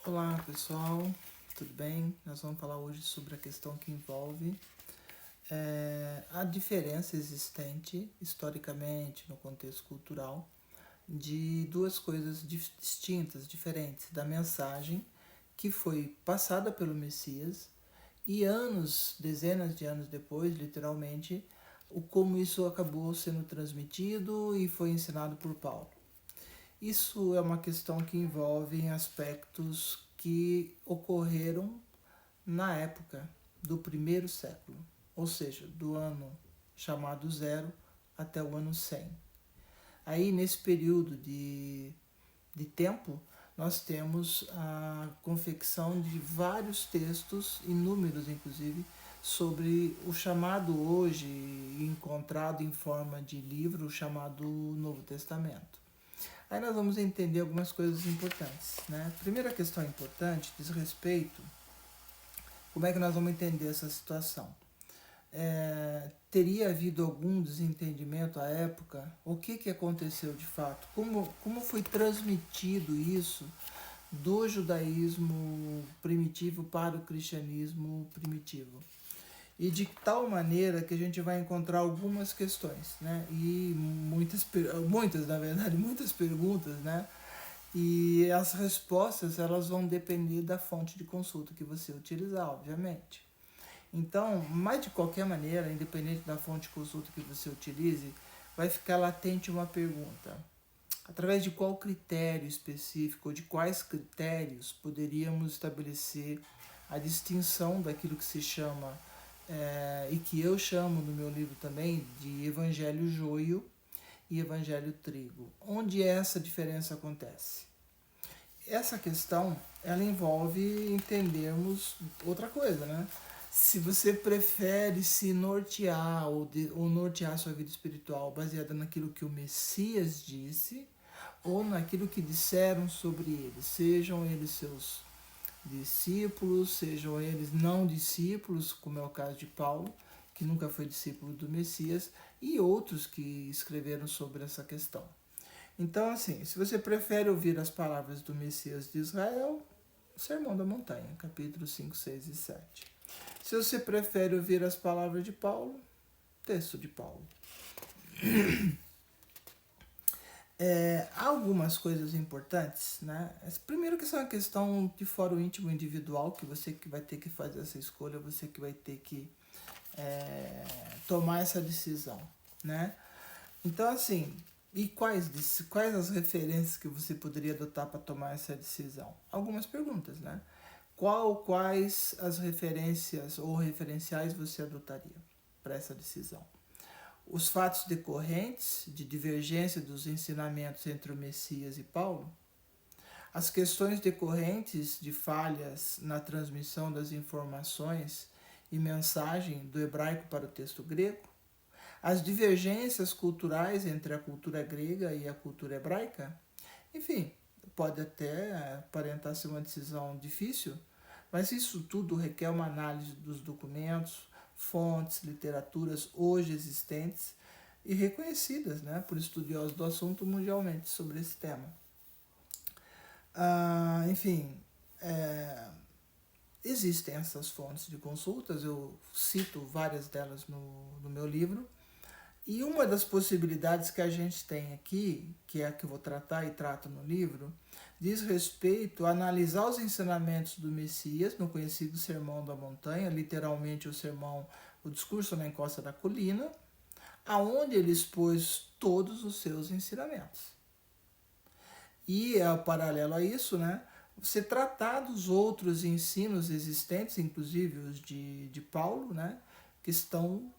Olá pessoal, tudo bem? Nós vamos falar hoje sobre a questão que envolve a diferença existente historicamente no contexto cultural de duas coisas distintas, diferentes, da mensagem que foi passada pelo Messias e anos, dezenas de anos depois, literalmente, o como isso acabou sendo transmitido e foi ensinado por Paulo. Isso é uma questão que envolve aspectos que ocorreram na época do primeiro século, ou seja, do ano chamado zero até o ano 100. Aí, nesse período de tempo, nós temos a confecção de vários textos, inúmeros inclusive, sobre o chamado hoje, encontrado em forma de livro, chamado Novo Testamento. Aí nós vamos entender algumas coisas importantes, né? A primeira questão importante diz respeito como é que nós vamos entender essa situação. Teria havido algum desentendimento à época? O que aconteceu de fato? Como foi transmitido isso do judaísmo primitivo para o cristianismo primitivo? E de tal maneira que a gente vai encontrar algumas questões, né? E muitas na verdade, muitas perguntas, né? E as respostas elas vão depender da fonte de consulta que você utilizar, obviamente. Então, mas de qualquer maneira, independente da fonte de consulta que você utilize, vai ficar latente uma pergunta. Através de qual critério específico, ou de quais critérios poderíamos estabelecer a distinção daquilo que se chama, e que eu chamo no meu livro também, de evangelho joio e evangelho trigo? Onde essa diferença acontece? Essa questão, ela envolve entendermos outra coisa, né? Se você prefere se nortear ou nortear sua vida espiritual baseada naquilo que o Messias disse ou naquilo que disseram sobre ele, sejam eles seus discípulos, sejam eles não discípulos, como é o caso de Paulo, que nunca foi discípulo do Messias, e outros que escreveram sobre essa questão. Então, assim, se você prefere ouvir as palavras do Messias de Israel, Sermão da Montanha, capítulos 5, 6 e 7. Se você prefere ouvir as palavras de Paulo, texto de Paulo. Há algumas coisas importantes, né? Primeiro que isso é uma questão de fórum íntimo individual, que você que vai ter que fazer essa escolha, você que vai ter que tomar essa decisão, né? Então, assim, e quais as referências que você poderia adotar para tomar essa decisão? Algumas perguntas, né? Quais as referências ou referenciais você adotaria para essa decisão? Os fatos decorrentes de divergência dos ensinamentos entre o Messias e Paulo? As questões decorrentes de falhas na transmissão das informações e mensagem do hebraico para o texto grego? As divergências culturais entre a cultura grega e a cultura hebraica? Enfim, pode até aparentar ser uma decisão difícil, mas isso tudo requer uma análise dos documentos, fontes, literaturas hoje existentes e reconhecidas, né, por estudiosos do assunto mundialmente sobre esse tema. Enfim, existem essas fontes de consultas, eu cito várias delas no meu livro. E uma das possibilidades que a gente tem aqui, que é a que eu vou tratar e trato no livro, diz respeito a analisar os ensinamentos do Messias no conhecido Sermão da Montanha, literalmente o discurso na encosta da colina, aonde ele expôs todos os seus ensinamentos. E, paralelo a isso, né, você tratar dos outros ensinos existentes, inclusive os de Paulo, né, que estão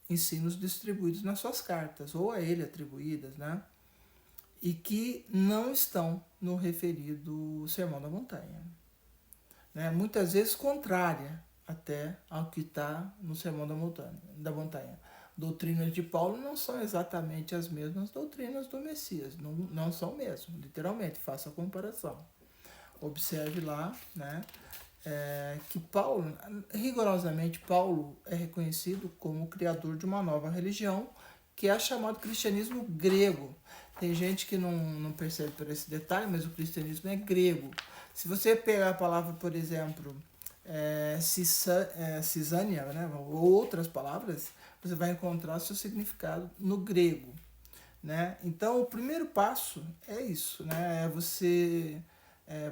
ensinos distribuídos nas suas cartas, ou a ele atribuídas, né? E que não estão no referido Sermão da Montanha. Né? Muitas vezes contrária até ao que está no Sermão da Montanha. Doutrinas de Paulo não são exatamente as mesmas doutrinas do Messias, não são mesmo, literalmente, faça a comparação. Observe lá, né? Que Paulo, rigorosamente, Paulo é reconhecido como o criador de uma nova religião, que é a chamada cristianismo grego. Tem gente que não percebe por esse detalhe, mas o cristianismo é grego. Se você pegar a palavra, por exemplo, cisânia, né, ou outras palavras, você vai encontrar seu significado no grego. Né? Então, o primeiro passo é isso, né?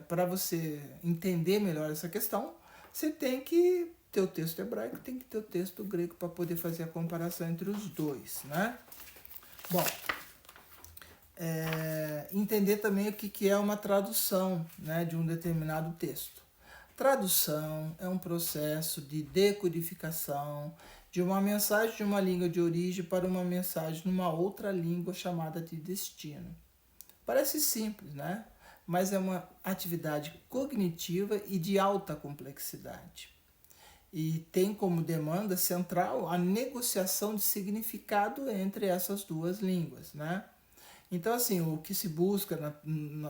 Para você entender melhor essa questão, você tem que ter o texto hebraico, tem que ter o texto grego para poder fazer a comparação entre os dois, né? Bom, entender também o que é uma tradução, né, de um determinado texto. Tradução é um processo de decodificação de uma mensagem de uma língua de origem para uma mensagem numa outra língua chamada de destino. Parece simples, né? Mas é uma atividade cognitiva e de alta complexidade. E tem como demanda central a negociação de significado entre essas duas línguas, né? Então, assim, o que se busca,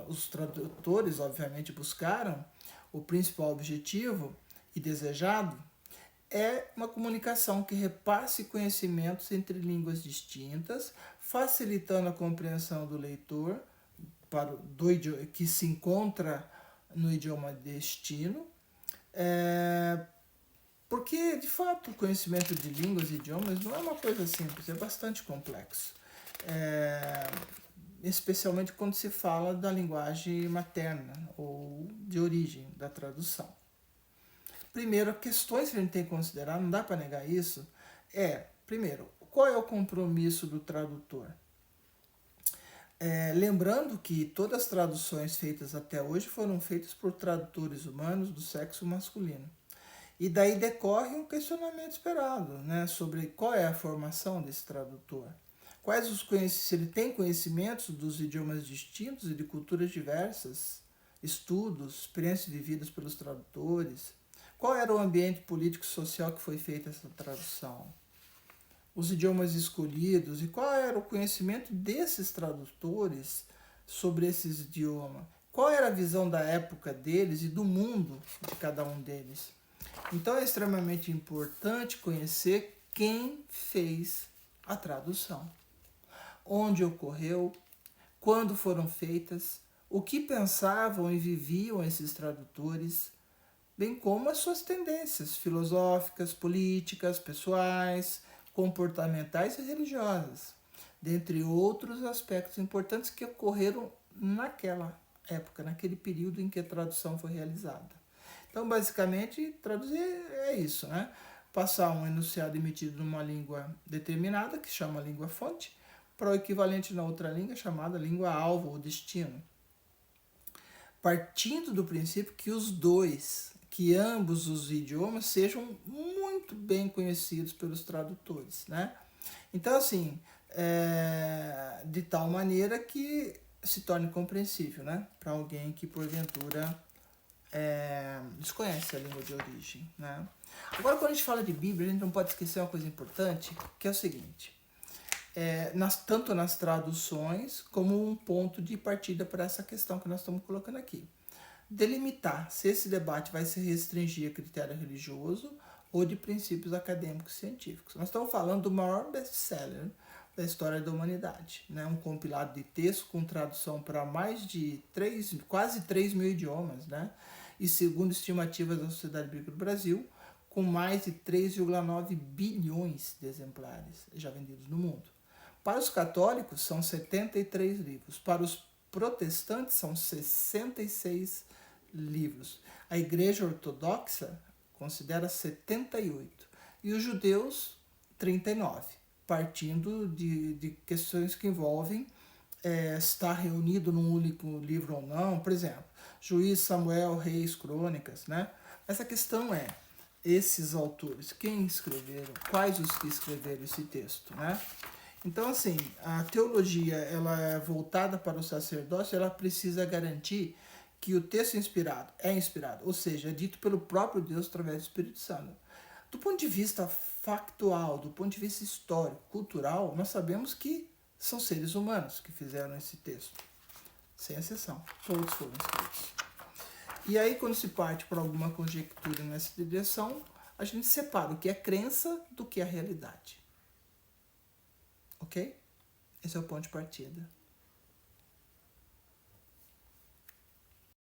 os tradutores, obviamente, buscaram, o principal objetivo e desejado é uma comunicação que repasse conhecimentos entre línguas distintas, facilitando a compreensão do leitor que se encontra no idioma destino, porque, de fato, o conhecimento de línguas e idiomas não é uma coisa simples, é bastante complexo. Especialmente quando se fala da linguagem materna ou de origem da tradução. Primeiro, questões que a gente tem que considerar, não dá para negar isso, primeiro, qual é o compromisso do tradutor? Lembrando que todas as traduções feitas até hoje foram feitas por tradutores humanos do sexo masculino. E daí decorre um questionamento esperado, né, sobre qual é a formação desse tradutor. Se ele tem conhecimentos dos idiomas distintos e de culturas diversas, estudos, experiências vividas pelos tradutores, qual era o ambiente político e social que foi feita essa tradução, os idiomas escolhidos e qual era o conhecimento desses tradutores sobre esses idiomas, qual era a visão da época deles e do mundo de cada um deles. Então é extremamente importante conhecer quem fez a tradução, onde ocorreu, quando foram feitas, o que pensavam e viviam esses tradutores, bem como as suas tendências filosóficas, políticas, pessoais, comportamentais e religiosas, dentre outros aspectos importantes que ocorreram naquela época, naquele período em que a tradução foi realizada. Então, basicamente, traduzir é isso, né? Passar um enunciado emitido numa língua determinada, que chama língua-fonte, para o equivalente na outra língua, chamada língua-alvo ou destino. Partindo do princípio que ambos os idiomas sejam muito bem conhecidos pelos tradutores, né? Então, assim, de tal maneira que se torne compreensível, né? Para alguém que, porventura, desconhece a língua de origem, né? Agora, quando a gente fala de Bíblia, a gente não pode esquecer uma coisa importante, que é o seguinte, tanto nas traduções como um ponto de partida para essa questão que nós estamos colocando aqui. Delimitar se esse debate vai se restringir a critério religioso ou de princípios acadêmicos científicos. Nós estamos falando do maior best-seller da história da humanidade, né? Um compilado de textos com tradução para mais de quase 3 mil idiomas, né? E segundo estimativas da Sociedade Bíblica do Brasil, com mais de 3,9 bilhões de exemplares já vendidos no mundo. Para os católicos, são 73 livros. Para os protestantes, são 66 livros. A Igreja Ortodoxa considera 78. E os judeus, 39. Partindo de questões que envolvem estar reunido num único livro ou não. Por exemplo, Juízes, Samuel, Reis, Crônicas, né? Essa questão esses autores, quem escreveram, quais os que escreveram esse texto, né? Então, assim, a teologia, ela é voltada para o sacerdócio, ela precisa garantir que o texto é inspirado, ou seja, é dito pelo próprio Deus através do Espírito Santo. Do ponto de vista factual, do ponto de vista histórico, cultural, nós sabemos que são seres humanos que fizeram esse texto, sem exceção, todos foram escritos. E aí, quando se parte para alguma conjectura nessa direção, a gente separa o que é crença do que é realidade. Ok? Esse é o ponto de partida.